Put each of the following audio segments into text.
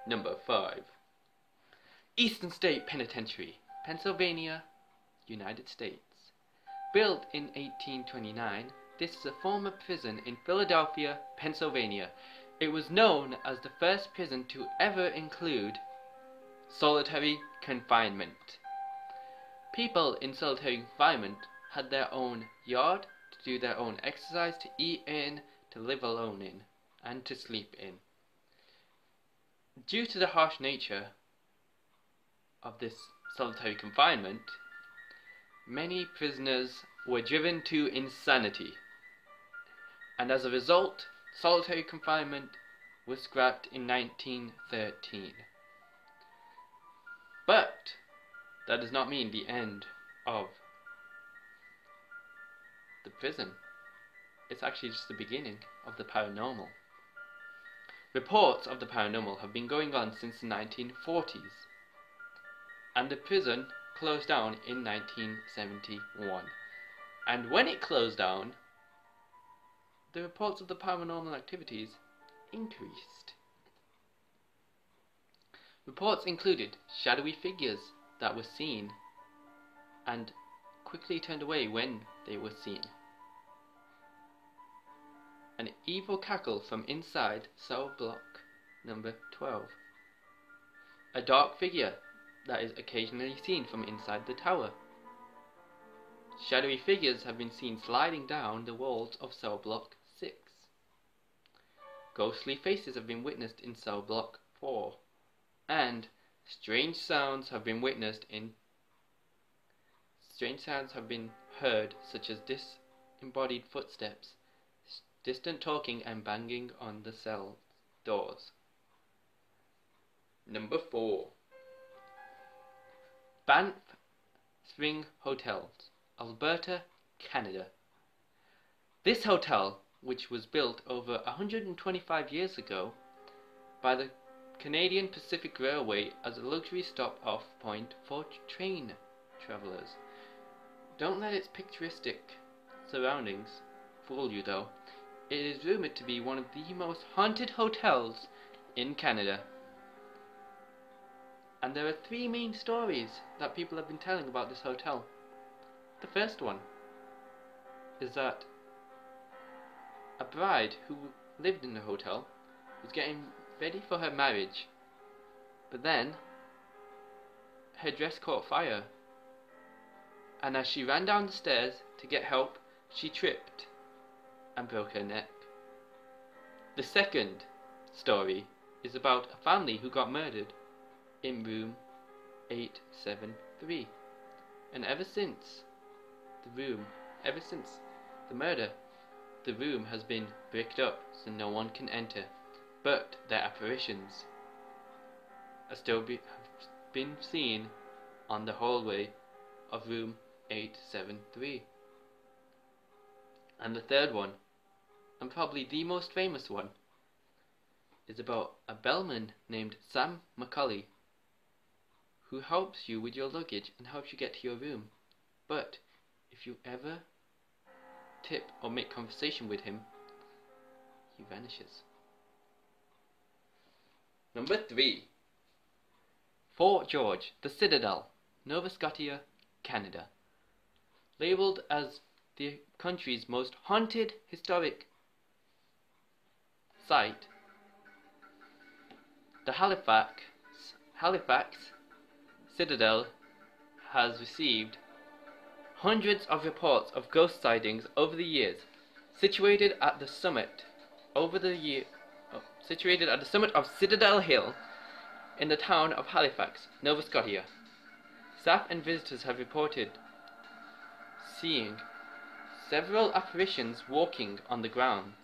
Number 5. Eastern State Penitentiary, Pennsylvania, United States. Built in 1829, this is a former prison in Philadelphia, Pennsylvania. It was known as the first prison to ever include solitary confinement. People in solitary confinement had their own yard to do their own exercise, to eat in, to live alone in, and to sleep in. Due to the harsh nature of this solitary confinement, many prisoners were driven to insanity, and as a result, solitary confinement was scrapped in 1913. But that does not mean the end of the prison. It's actually just the beginning of the paranormal. Reports of the paranormal have been going on since the 1940s, and the prison closed down in 1971. And when it closed down, the reports of the paranormal activities increased. Reports included shadowy figures that were seen and quickly turned away when they were seen. An evil cackle from inside cell block number 12. A dark figure that is occasionally seen from inside the tower. Shadowy figures have been seen sliding down the walls of cell block 6. Ghostly faces have been witnessed in cell block 4. And strange sounds have been heard, such as disembodied footsteps, distant talking, and banging on the cell doors. Number 4. Bamp Spring Hotels, Alberta, Canada. This hotel, which was built over 125 years ago by the Canadian Pacific Railway as a luxury stop-off point for train travellers. Don't let its picturesque surroundings fool you though. It is rumoured to be one of the most haunted hotels in Canada. And there are 3 main stories that people have been telling about this hotel. The first one is that a bride who lived in the hotel was getting ready for her marriage, but then her dress caught fire, and as she ran down the stairs to get help, she tripped and broke her neck. The second story is about a family who got murdered in room 873, and ever since the murder, the room has been bricked up so no one can enter, but their apparitions are still have been seen on the hallway of room 873. And the third one, and probably the most famous one, is about a bellman named Sam McCauley, who helps you with your luggage and helps you get to your room. But if you ever tip or make conversation with him, he vanishes. Number 3. Fort George, the Citadel, Nova Scotia, Canada. Labelled as the country's most haunted historic site, the Halifax Citadel has received hundreds of reports of ghost sightings over the years. Situated at the summit of Citadel Hill in the town of Halifax, Nova Scotia, staff and visitors have reported seeing several apparitions walking on the grounds,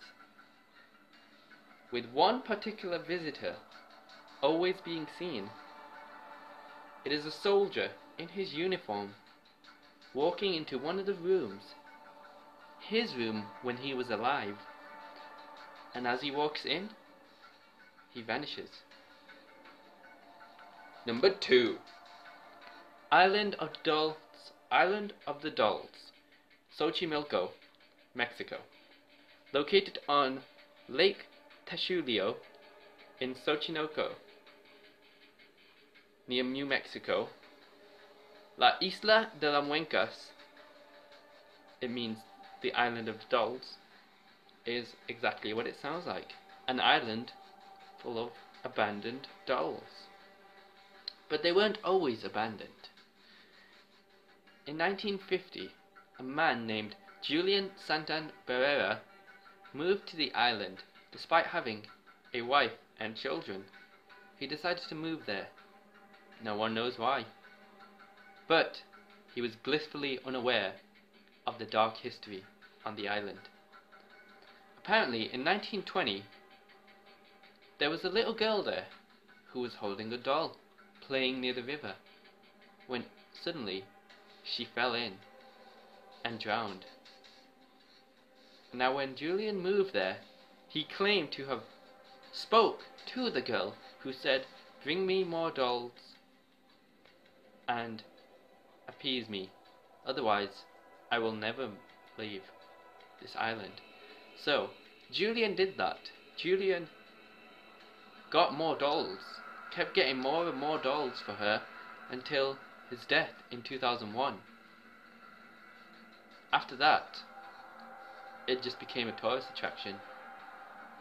with one particular visitor always being seen. It is a soldier in his uniform walking into one of the rooms, his room when he was alive, and as he walks in, he vanishes. Number 2. Island of the Dolls, Xochimilco, Mexico. Located on Lake Texulio in Xochimilco, near New Mexico. La Isla de las Muecas, it means the island of dolls, is exactly what it sounds like. An island full of abandoned dolls. But they weren't always abandoned. In 1950, a man named Julian Santan-Barrera moved to the island despite having a wife and children. He decided to move there. No one knows why. But he was blissfully unaware of the dark history on the island. Apparently, in 1920, there was a little girl there who was holding a doll, playing near the river, when suddenly she fell in and drowned. Now when Julian moved there, he claimed to have spoke to the girl who said, "Bring me more dolls and appease me, otherwise I will never leave this island." So Julian did that. Julian got more dolls, kept getting more and more dolls for her until his death in 2001. After that, it just became a tourist attraction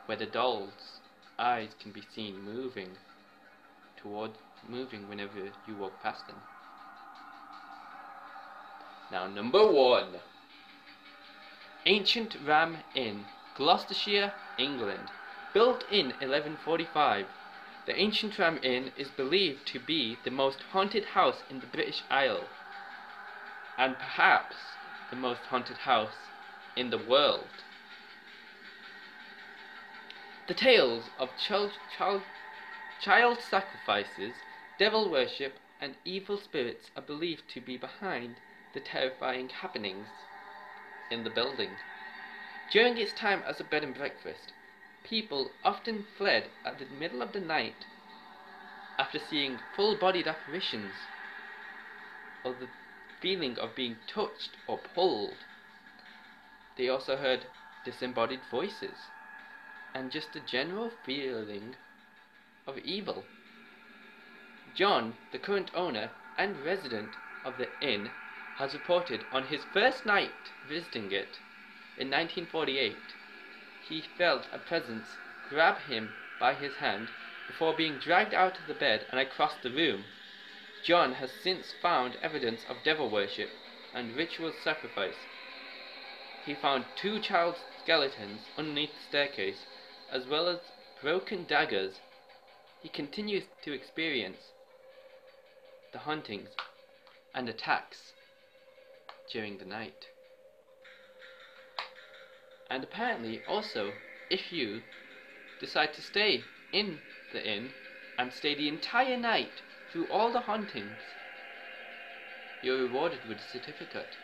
where the dolls' eyes can be seen moving whenever you walk past them. Now, number 1. Ancient Ram Inn, Gloucestershire, England. Built in 1145, the Ancient Ram Inn is believed to be the most haunted house in the British Isles, and perhaps the most haunted house in the world. The tales of child sacrifices, devil worship, and evil spirits are believed to be behind the terrifying happenings in the building. During its time as a bed and breakfast, people often fled at the middle of the night after seeing full-bodied apparitions, or the feeling of being touched or pulled. They also heard disembodied voices, and just a general feeling of evil. John, the current owner and resident of the inn, has reported on his first night visiting it in 1948, he felt a presence grab him by his hand before being dragged out of the bed and across the room. John has since found evidence of devil worship and ritual sacrifice. He found 2 child skeletons underneath the staircase, as well as broken daggers. He continues to experience the hauntings and attacks during the night. And apparently also, if you decide to stay in the inn and stay the entire night through all the hauntings, you're rewarded with a certificate